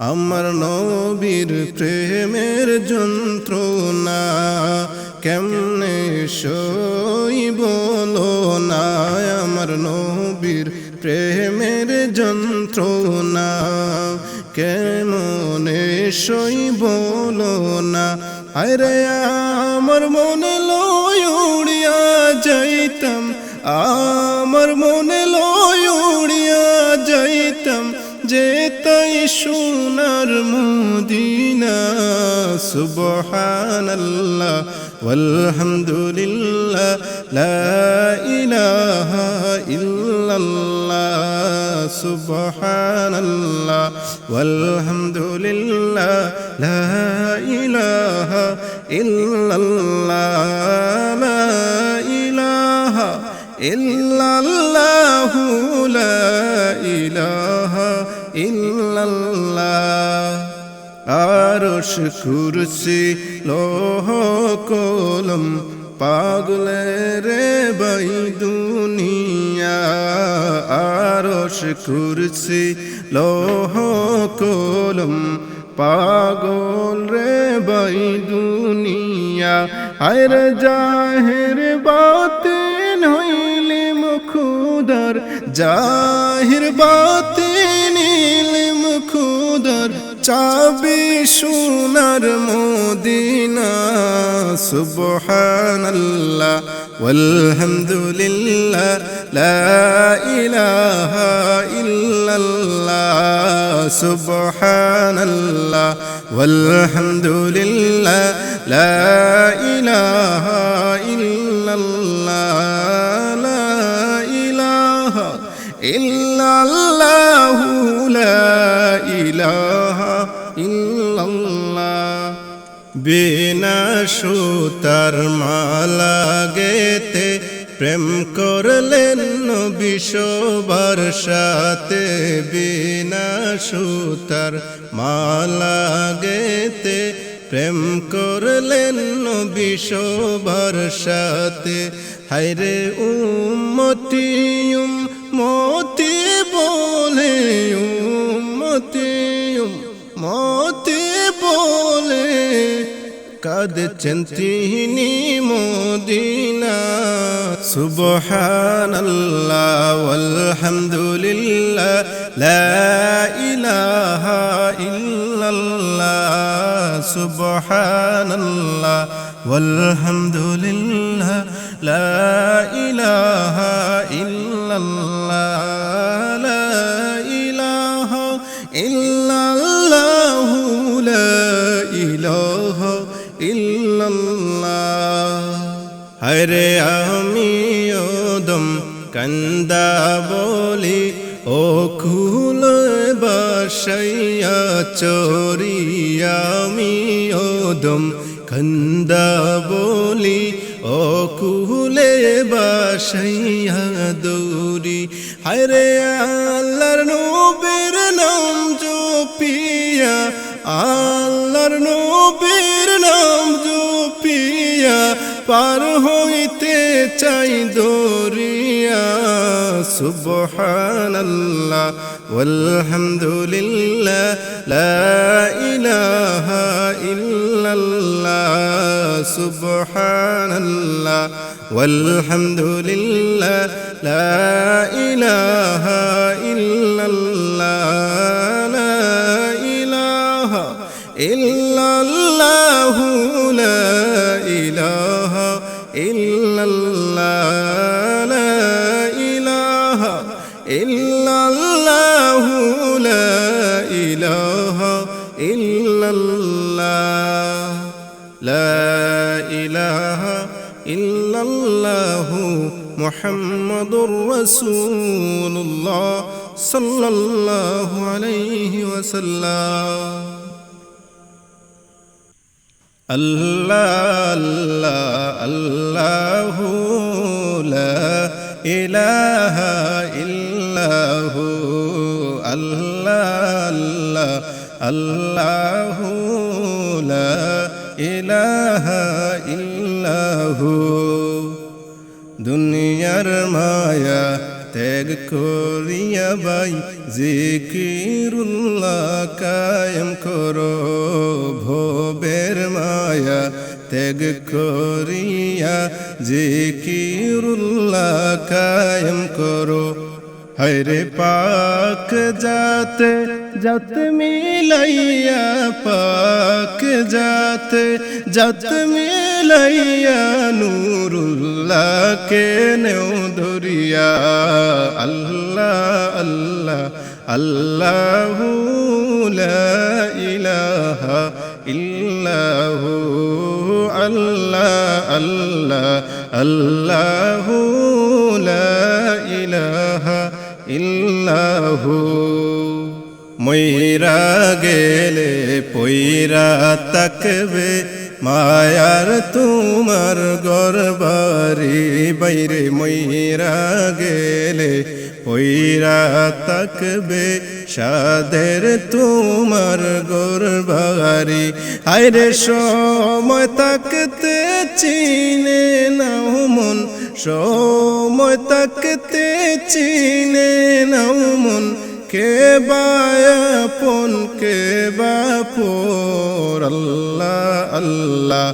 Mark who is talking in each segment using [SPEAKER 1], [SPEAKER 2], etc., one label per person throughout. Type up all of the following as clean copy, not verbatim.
[SPEAKER 1] আমার নবীর প্রেমের যন্ত্রণা কেমনে সইব না। আমার নবীর প্রেমের যন্ত্রণা কেমনে সইব না। আরে আমার মনে লয় উড়িয়া যাইতাম, আমার মনে লয় উড়িয়া যাইতাম, যেতাই সোনার মদিনা। সুবহানাল্লাহ ওয়ালহামদুলিল্লাহ লা ইলাহা ইল্লাল্লাহ। সুবহানাল্লাহ ওয়ালহামদুলিল্লাহ লা ইলাহা ইল্লাল্লাহ। লা ইলাহা ইল্লাল্লাহ লা ইলাহা ইল্লাল্লাহ। আরশ কুরসি লৌহ কলম পাগলের বাই দুনিয়া। আরশ কুরসি লৌহ কলম পাগল রে বাই দুনিয়া। আয়ের জাহির বাতিন হইলে মুখুদার, জাহির বাতিন ইলম খুদার, চাবি সোনার মদিনা। সুবহানাল্লাহ ওয়ালহামদুলিল্লাহ লা ইলাহা ইল্লাল্লাহ। সুবহানাল্লাহ ওয়ালহামদুলিল্লাহ লা ইলাহা ইল্লাল্লাহ। লা ইলাহা ইল্লাল্লাহ লা ইলাহা ইল্লাল্লাহ। বিনা সুতার মালা গেতে প্রেম করলেন নবী সবার সাথে। বিনা সুতার মালা গেতে প্রেম করলেন নবী সবার সাথে। হায়রে উম্মতি উম্মতি বলে, উম্মতি উম্মতি বলে কাঁদছেন তিনি মদিনা। সুবহানাল্লাহ ওয়ালহামদুলিল্লাহ লা ইলাহা ইল্লাল্লাহ। সুবহানাল্লাহ ওয়ালহামদুলিল্লাহ লা ইলাহা ইল্লাল্লাহ। লা ইলাহা ইল্লাল্লাহ লা ইলাহা ইল্লাল্লাহ। হায়রে আমি ওদম কান্দা বলি, ও খুল বাসাইয়া চোরিয়া। আমি ওদম কান্দা বলি, ও কুলে বাসাইয়া দৌরি। হায়রে আল্লাহর নবীর নাম জপিয়া, আল্লাহর নবীর নাম জপিয়া পার হইতে চাই দরিয়া। সুবহানাল্লাহ ওয়ালহামদুলিল্লাহ লা ইলাহা ইল্লাল্লাহ। সুবহানাল্লাহ ওয়ালহামদুলিল্লাহ লা ইলাহা ইল্লাল্লাহ। লা ইলাহা ইল্লাল্লাহ লা ইলাহা ইল্লাল্লাহ। লা ইলাহা ইল্লাল্লাহ লা ইলাহা ইল্লাল্লাহ। লা ইলাহা ইল্লাল্লাহ মুহাম্মাদুর রাসূলুল্লাহ সাল্লাল্লাহু আলাইহি ওয়াসাল্লাম। আল্লাহ আল্লাহ আল্লাহু লা ইলাহা ইল্লাহু। আল্লাহ আল্লাহ আল্লাহু লা ইলাহা ইল্লাহু। দুনিয়ার মায়া ত্যাগ করিয়া ভাই জিকিরুল্লাহ কায়েম করো ভবের মায়া ত্যাগ করিয়া জিকিরুল্লাহ কায়েম করো হরে পাক জাতে যত মিলাইয়া পাক জাতে যত মিলাইয়া নূরুল্লাহ কে নেও ধরিয়া আল্লাহ আল্লাহ আল্লাহু লা ইলাহা ইল্লাহু আল্লাহ আল্লাহ আল্লাহু লা ইলাহা ইল্লাহু ময়রা গেলে পয়রা তাকবে মায়ার তোমার গরবারি বাইরে ময়রা গেলে পয়রা তাকবে সাদের তোমার গরবারি হায়রে সময় তাকতে চিনে নাও মন সময় তাকতে চিনে নাও মন কে বায়াপন কে বাপর আল্লাহ আল্লাহ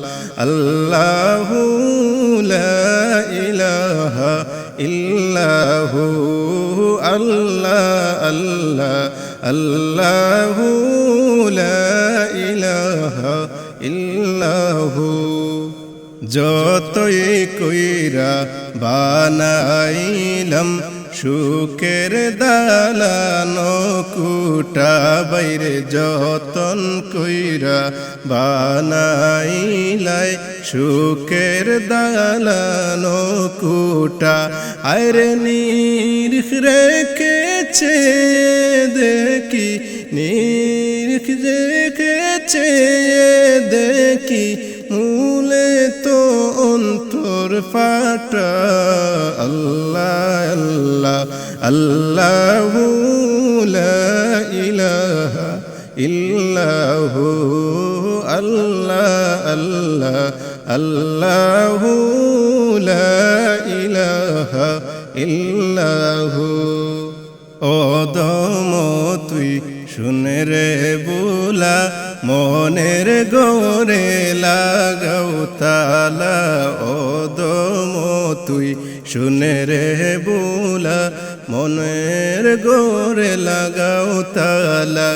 [SPEAKER 1] আল্লাহু লা ইলাহা ইল্লাহু আল্লাহ আল্লাহ আল্লাহু লা ইলাহা ইল্লাহু যতই কইরা বানাইলাম সুখের দালান কুটা বাইরে যতন কইরা বানাইলাই সুখের দালান কুটা আরে নিরিখ রেখেছে দেখি নিরিখ রেখেছে দেখি মূলে তো অন্তর ফাটা আল্লাহ আল্লাহ আল্লাহু লা ইলাহা ইল্লাহু আল্লাহ আল্লাহ আল্লাহু লা ইলাহা ইল্লাহু অদম তুই শুনে রে বুলা মনের গোরে লাগাও তালা অদম তুই শুনে রে বুলা মনের গোরে লাগাও তালা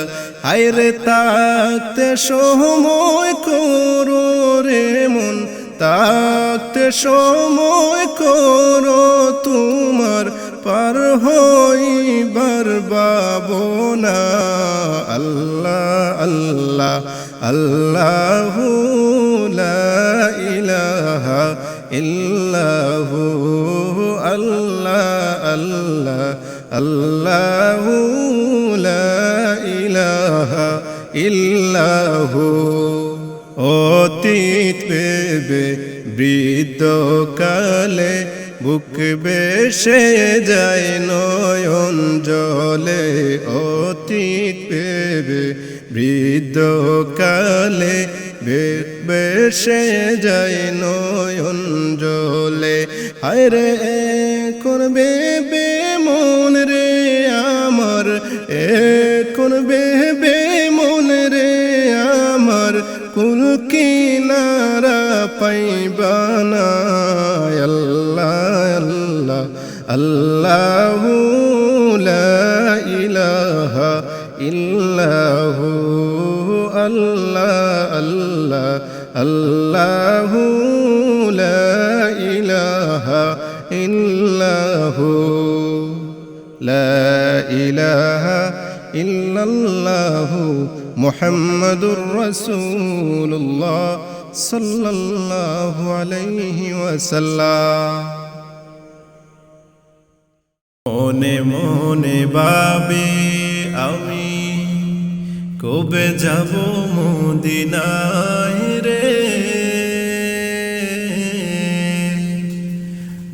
[SPEAKER 1] হায়রে তাকতে সময় করো রে মন তাকতে সময় করো তোমার পার হইবার বাবনা আল্লাহ আল্লাহ আল্লাহু লা ইলাহা ইল্লাহু আল্লাহ আল্লাহ আল্লাহু লা ইলাহা ইল্লাহু অতীত পেবে বৃদ্ধ কালে বুক বেশে যায় নয়ন জলে অতীত পেবে বৃদ্ধ কালে বেশে যায় নয়ন জলে হায়রে করবে বে মন রে আমার করবে বে মন রে আমার কুল কিনারা পাইবানা আল্লাহ আল্লাহ আল্লাহু লা ইলাহা ইল্লাহু আল্লাহ আল্লাহ আল্লাহু লা ইলাহা ইল্লাহু লা ইলাহা ইল্লাল্লাহু মুহাম্মাদুর রাসূলুল্লাহ সাল্লাল্লাহু আলাইহি ওয়াসাল্লাম মনে মনে ভাবি আমি কবে যাব মদিনায় রে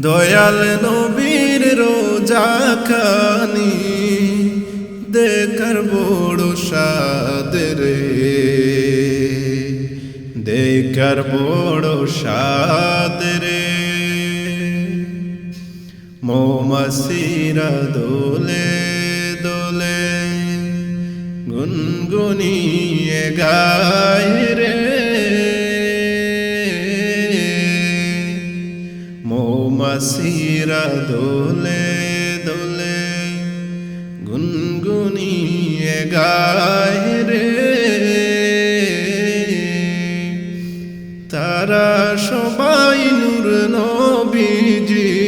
[SPEAKER 1] দয়াল নবীর রোজা খানি দেখার বড় সাদ রে দেখার বড় সাদ রে মৌমাছিরা দোলে দোলে গুনগুনিয়ে গায় রে, মৌমাছিরা দোলে দোলে গুনগুনিয়ে গায় রে। তারা সবাই নূর নবীজির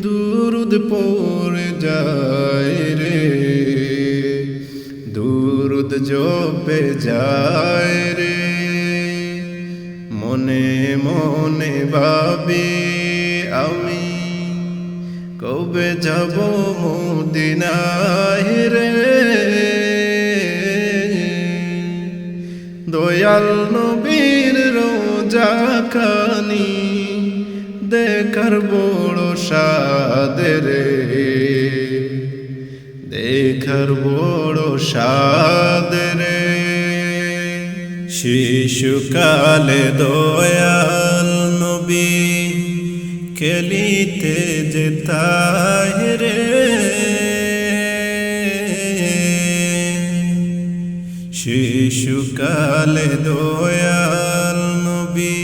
[SPEAKER 1] দুরুদ পড়ে যায় রে, দুরুদ জপে যায় রে। মনে মনে ভাবি আমি কবে যাব মদিনায় রে, দয়াল নবীর রোজা খানি দেখার বড় সাদ রে, দেখার বড় সাদ রে। শিশুকালে দয়াল নবী খেলিতে যেতায় রে, শিশুকালে দয়াল নবী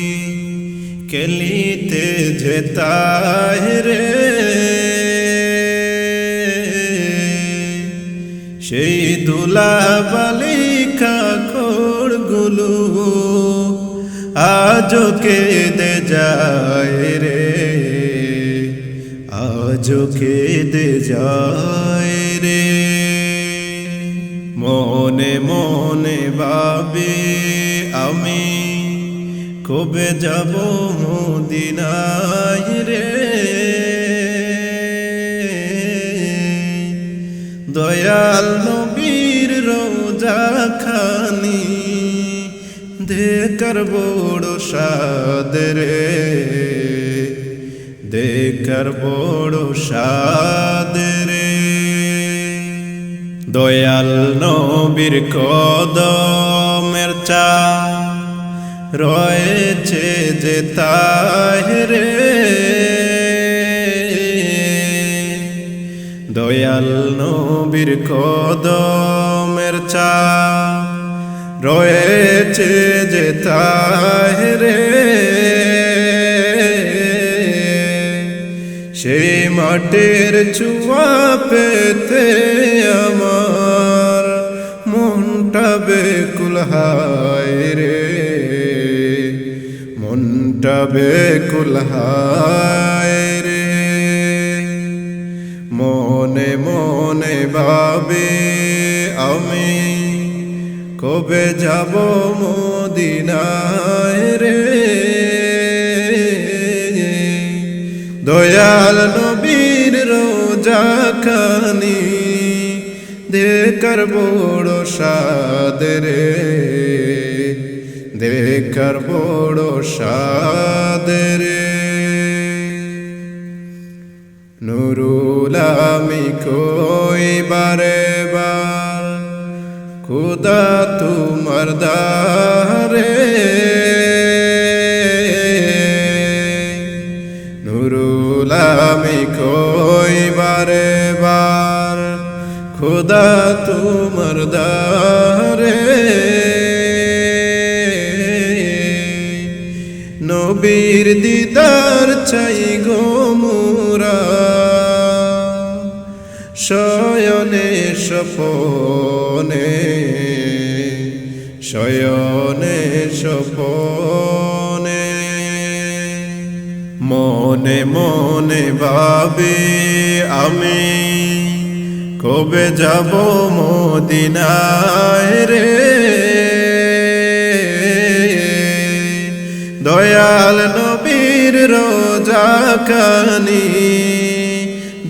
[SPEAKER 1] খেলিতে যেতায় রে। সেই দুলা বালিকা খড়গুলো আজও কেঁদে যায় রে, আজও কেঁদে যায় রে। মনে মনে ভাবি আমি কবে যাব মদিনায় রে, দয়াল নবীর রোজা খানি দেখার বড় সাদ রে, দেখার বড় সাদ রে। দয়াল নবীর কদমের চা রয়েছে যে তাহে রে, দয়াল নবীর কদমের চা রয়েছে যে তাহে রে। সেই মাটির ছোঁয়া পেতে আমার মনটা বেকুল হায় রে, মনটা বেকুল হায় রে। মনে মনে ভাবে আমি কবে যাব মদিনায় রে, দয়াল নবীর রোজা খানি দেখার বড় সাদ রে, দেখার বড় সাদ রে। নুরুল আমি কই বারে বার খুদা তোমার দারে, নুরুল আমি কই বারে বার খুদা তোমার দারে। নবীর দিদার চাই গো মোরা শয়নে স্বপনে, শয়নে স্বপনে। মনে মনে ভাবি আমি কবে যাব মদিনায় রে, দয়াল নবীর রোজা খানি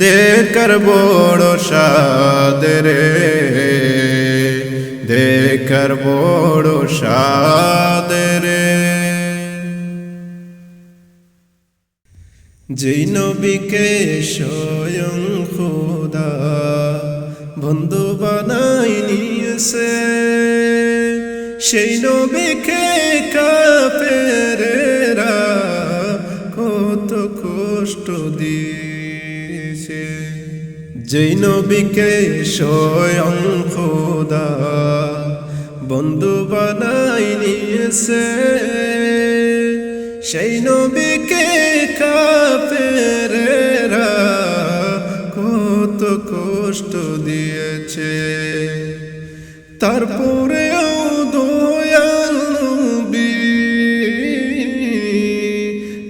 [SPEAKER 1] দেখার বড় সাদ রে, দেখার বড় সাদ রে। যেই নবীকে স্বয়ং খোদা বন্ধু বানাই নিয়েছে, সেই নবীকে কাফেরেরা কত কষ্ট দিয়ে যেই নবীকে স্বয়ং খোদা বন্ধু বানাই নিয়েছে, সেই নবীকে কাফেরেরা কত কষ্ট দিয়েছে। তারপরেও দয়াল নবী,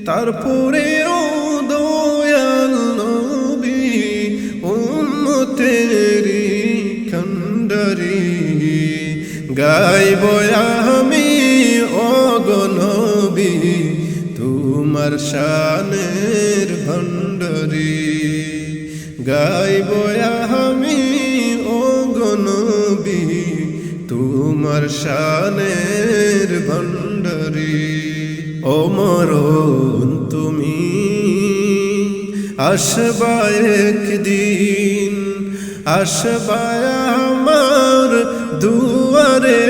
[SPEAKER 1] তারপরেও দয়াল নবী উম্মতেরি কান্ডারি গাইব আমি ওগো নবী তোমার শানের ভণ্ডারি। গাইব আমি ওগো নবী তোমার শানের ভণ্ডারি। ও মরণ তুমি আসবা একদিন, আসবা আমার দুয়ারে,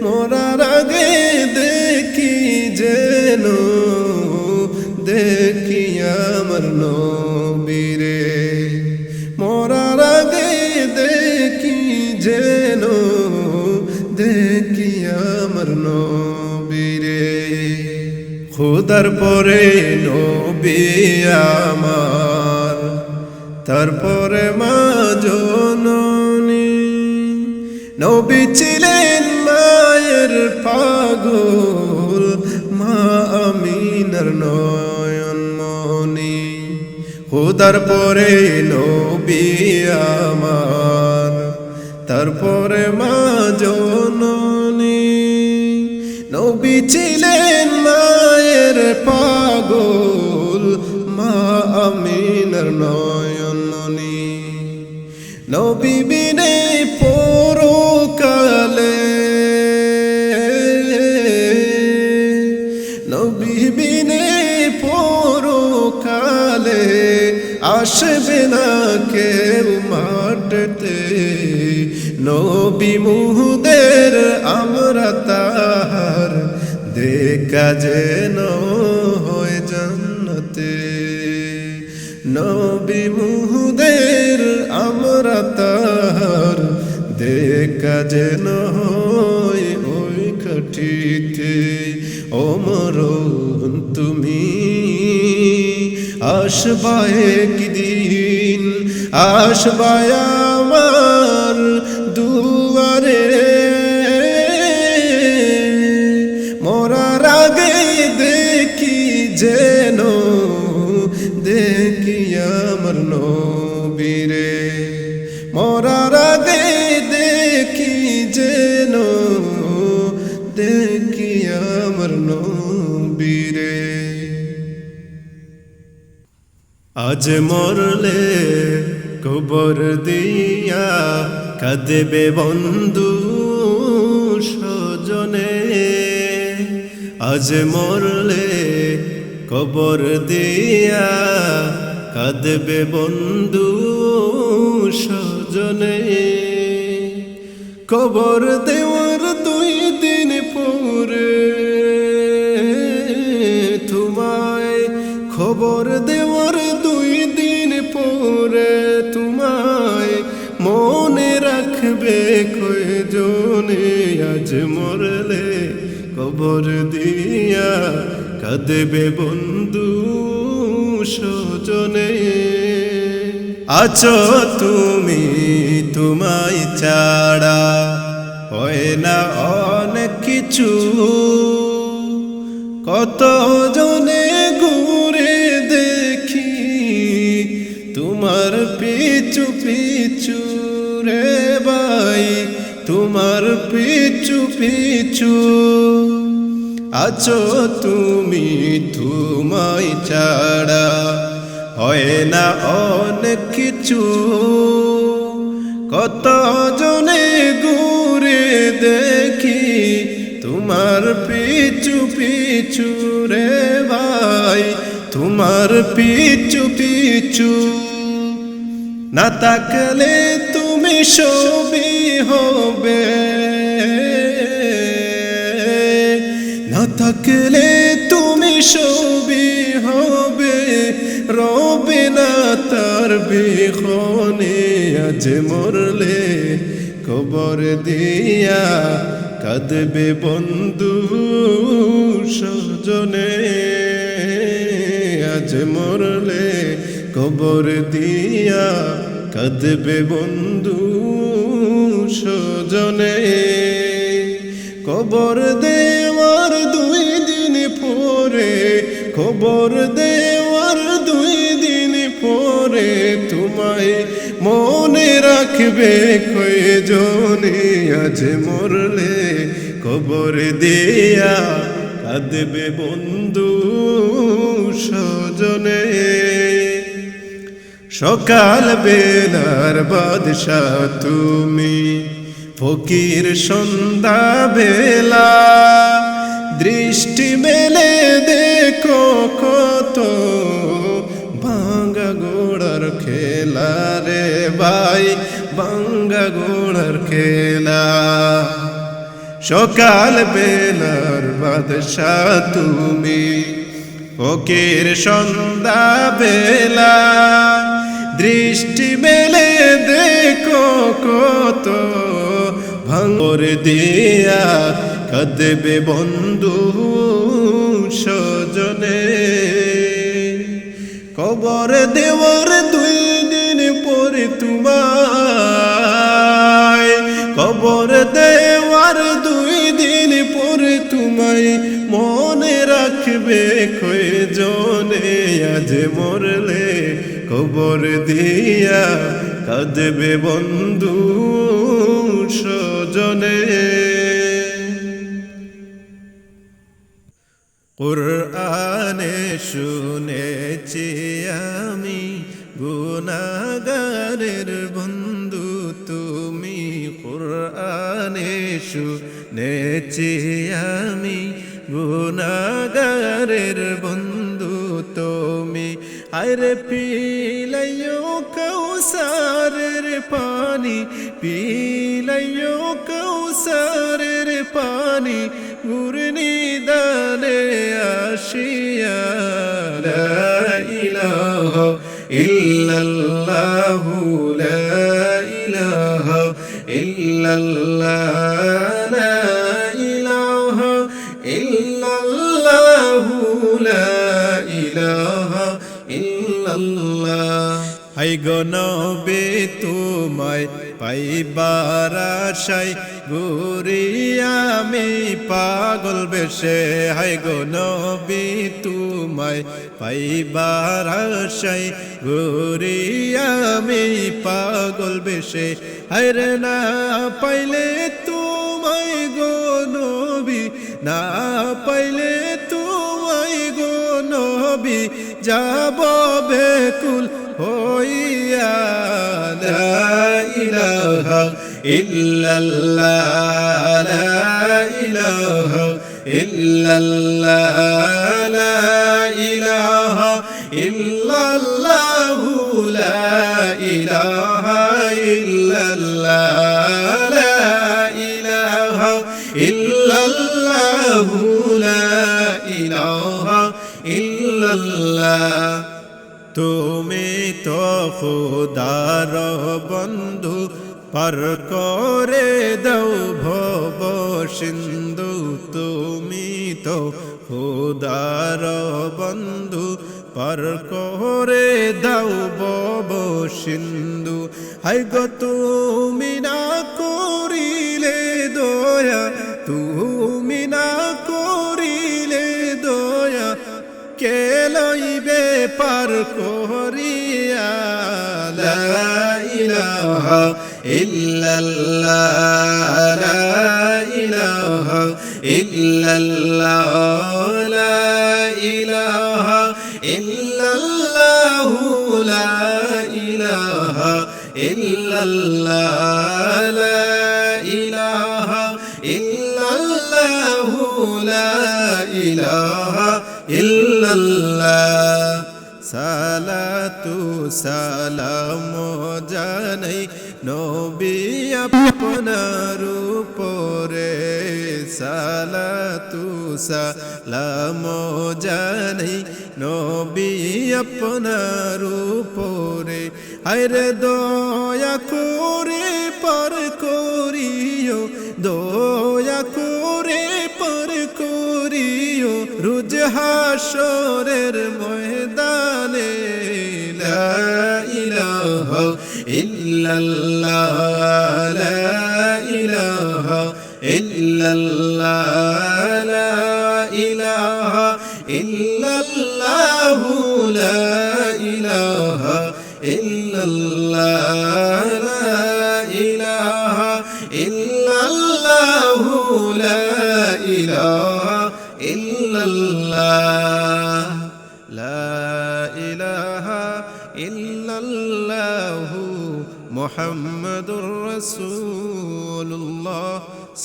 [SPEAKER 1] মরার আগে দেখি যেন, দেখি আমার নবীরে, মরার আগে দেখি যেন, দেখি আমার নবীরে। খোদার পরে নবী আমার, তারপরে মা জননী। নবী ছিলেন মায়ের পাগল, মা আমিনার নয়ন মনি। খোদার পরে নবী আমার, তারপরে মা জননী। নবী ছিলেন মায়ের পাগল, মা আমিনার নয়ন মনি। নবী বিনে পরকালে, নবী বিনে পরকালে আসবে না কেউ মাঠতে। নবী মুহুদের আমরা তাহার দেখা যেন হয় জান্নাতে। নবী মুহুদের আমরা তাহার দেখা যেন হয় ওই কাঠিতে। ও মরণ তুমি আসবা একদিন, আসবা আমার দুয়ারে, মরার আগে দেখি যেন, দেখি আমার নবীরে, মরার আগে দেখি যেন, দেখি আমার নবীরে। আজ মরলে কবর দিয়া কাঁদবে বন্ধু স্বজনে। আজ মরলে কবর দিয়া কাঁদবে বন্ধু স্বজনে। কবর দেওয়ার 2 দিন পরে তোমায়, খবর দেওয়ার 2 দিন পরে তোমায় মনে রাখবে কয়জনে। আজ মরলে কবর দিয়া কাঁদবে বন্ধু স্বজনে। আছো তুমি, তোমায় ছাড়া হয় না অনেক কিছু। কত জনে ঘুরে দেখি তোমার পিছু পিছু রে ভাই, তোমার পিছু পিছু। আছো তুমি, তোমায় ছাড়া হয় না অনেক কিছু। কত জনে ঘুরে দেখি তোমার পিছু পিছু রে ভাই, তোমার পিছু পিছু। না তাকলে তুমি সবই হবে, না থাকলে তুমি সবই হবে। রবে না তার বিখনে আজ মরলে কবর দিয়া কাঁদবে বন্ধু স্বজনে আজ মরলে কবর দিয়া কাঁদবে বন্ধু স্বজনে কবর দেওয়ার 2 দিন পরে খবর দেওয়ার 2 দিন পরে তোমায় মনে রাখবে কয়জনে আজ মরলে কবর দিয়া কাঁদবে বন্ধু স্বজনে সকাল বেলার বাদশাহ তুমি ফকির সন্ধ্যা বেলা দৃষ্টি মেলে দেখো কত ভাঙ্গা গোড়ার খেলা রে ভাই ভাঙ্গা গোড়ার খেলা সকাল বেলার বাদশাহ তুমি ফকির সন্ধ্যা বেলা দৃষ্টি মেলে দেখো কত ভাঙর দিয়া কাঁদবে বন্ধু স্বজনে কবর দেওয়ার 2 দিন পরে তোমায় কবর দেওয়ার 2 দিন পরে তোমায় মনে রাখবে কয়জনে আজ মরলে কবর দিয়া কাঁদবে বন্ধু স্বজনে কুরআনে শুনেছি আমি গুনাহগারের বন্ধু তুমি কুরআনে শুনেছি আমি গুনাহগারের বন্ধু তুমি আরে পিলাইও কৌসারের পানি পিলাইও কৌসারের পানি গুরনি দানে আসিয়া লা ইলাহা ইল্লাল্লাহু লা ইলাহা ইল্লাল্লাহ লা ইলাহা ইল্লাল্লাহু লা ইলাহা ইল্লাল্লাহ হাই গো নবী তোমায় পাইবার আশায় ঘুরি আমি পাগল বেশে হাই গো নবী তোমায় পাইবার আশায় ঘুরি আমি পাগল বেশে হায়রে না পাইলে তোমায় গো নবী না পাইলে তোমায় গো নবী যাব বেকুল হইয়া লা ইলাহা ইল্লাল্লাহ লা ইলাহা ইল্লাল্লাহ লা ইলাহা ইল্লাল্লাহু লা ইলাহা ইল্লাল্লাহ লা ইলাহা ইল্লাল্লাহু লা ইলাহা ইল্লাল্লাহ তুমি তো খোদার বন্ধু পার করে দাও ভব সিন্ধু তুমি তো খোদার বন্ধু পার করে দাও ভব সিন্ধু হাই গো তুমি না করিলে দয়া তুমি না করিলে দয়া কে লইবে পার করিয়া লা ইলাহা ইল্লাল্লাহ লা ইলাহা ইল্লাল্লাহ লা ইলাহা ইল্লাল্লাহু লা ইলাহা ইল্লাল্লাহ লা ইলাহা ইল্লাল্লাহু লা ইলাহা ইল্লাল্লাহ সালাতু সালাম জানাই নবী আপনার উপরে সালাতু সালাম জানাই নবী আপনার উপরে আরে দয়া করে পার করিও দয়া করে পার করিও রোজ হাসরের ময়দানে লা ইলাহা ইল্লাল্লাহ লা ইলাহা ইল্লাল্লাহ লা ইলাহা ইল্লাল্লাহ লা ইলাহা ইল্লাল্লাহ লা ইলাহা ইল্লাল্লাহ লা ইলাহা ইল্লাল্লাহ লা ইলাহা ইল্লাল্লাহ মুহাম্মাদুর রাসূলুল্লাহ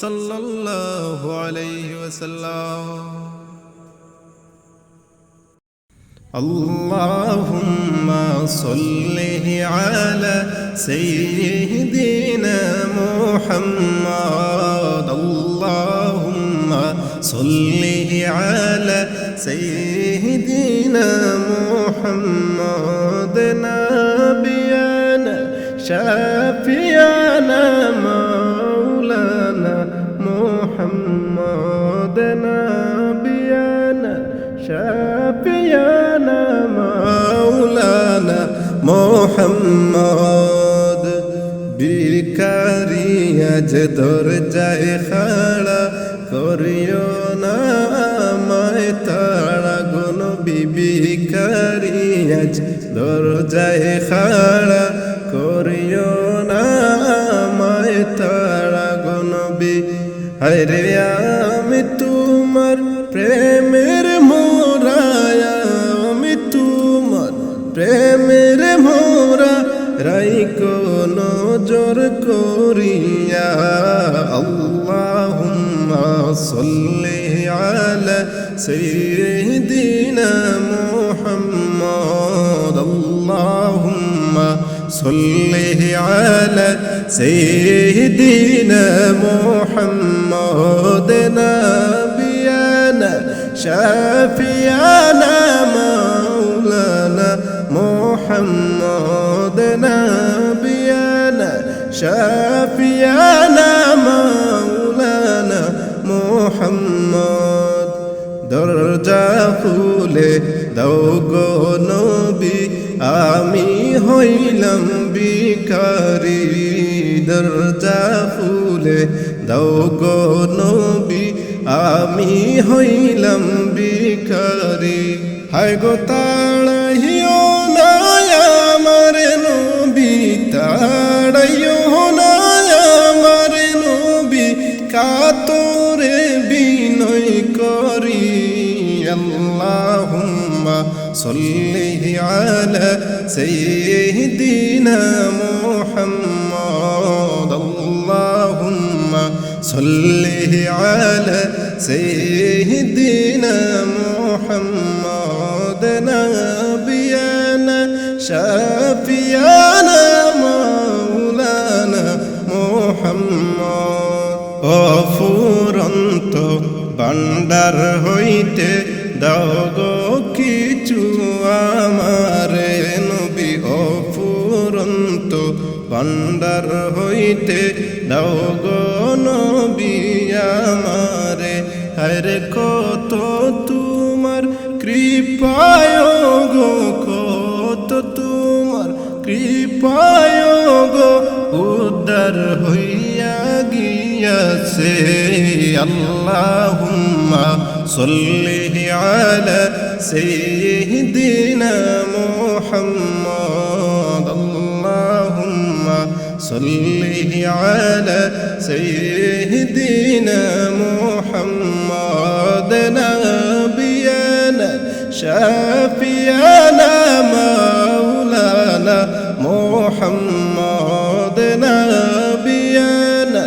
[SPEAKER 1] সাল্লাল্লাহু আলাইহি ওয়াসাল্লাম اللهم صل على سيدنا محمد اللهم صل على سيدنا محمد نبينا شافينا مولانا محمد نبينا شافينا مولانا محمد ভিখারি আজ দরজায় খাড়া করিও না আমায় তাড়া গো নবী ভিখারি আজ দরজায় খাড়া করিও না আমায় তাড়া গো নবী হায়রে আমি তোমার প্রেমের মোরা আমি তোমার প্রেমের মোরা রাইকো নজর করিয়া আল্লাহুম্মা সাল্লি আলা সাইয়্যিদিনা মুহাম্মদ আল্লাহুম্মা সাল্লি আলা সাইয়্যিদিনা মুহাম্মদ নাবিয়ানা শাফিয়ানা মাওলানা محمد نبينا شافينا مولانا محمد দরজা খুলে দাও গো নবী আমি হইলাম ভিখারি দরজা খুলে দাও গো নবী আমি হইলাম ভিখারি হায় গো তাড়াইও না আমার নবী তাড়াইও না আমার নবী কাতরে বিনয় করি আল্লাহুম্মা সাল্লি আলা সাইয়্যিদিনা মুহাম্মদ আল্লাহুম্মা সাল্লি আলা সাইয়্যিদিনা মুহাম্মদ নাবিয়ানা শাফিয়ানা মাওলানা মুহাম্মদ অফুরন্ত ভান্ডার হইতে দাও গো কিছু আমারে নবী অফুরন্ত ভান্ডার হইতে দাও গো নবী আমারে হরে কত তোমার কৃপায় গো কত তোমার কৃপায় গো উদ্ধার হইয়া গিয়াছে আল্লাহুম্মা সাল্লি আলা সাইয়্যিদিনা মুহাম্মদ আল্লাহুম্মা সাল্লি আলা সাইয়্যিদিনা মুহাম্মদ নাবিয়ানা শাফিয়ানা মাওলানা মুহাম্মদ নাবিয়ানা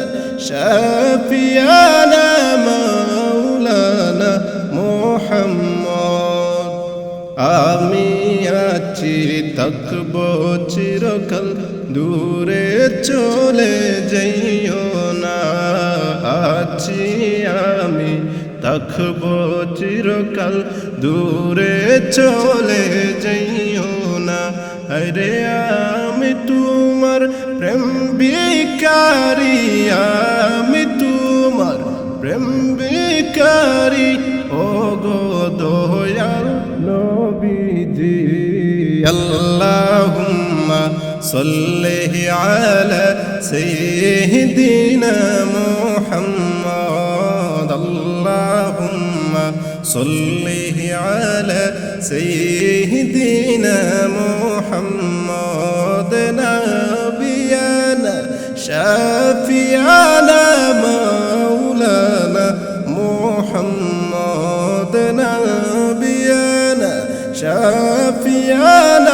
[SPEAKER 1] শাফিয়ানা মাওলানা মুহাম্মদ আমি আছি থাকবো চিরকাল দূরে চলে যাইও না। আছি আমি থাকব চিরকাল, দূরে চলে যাইও না। আরে আমি তোমার প্রেম ভিখারি, আমি তোমার প্রেম ভিখারি, ও গো দয়াল নবীজি। আল্লাহুম্মা সাল্লি আলা সাইয়্যিদিনা মুহাম্মদ, আল্লাহুম্মা সাল্লি আলা সাইয়্যিদিনা মুহাম্মদ, নাবিয়ানা শাফিয়ানা মাওলানা মুহাম্মদ, নাবিয়ানা শাফিয়ানা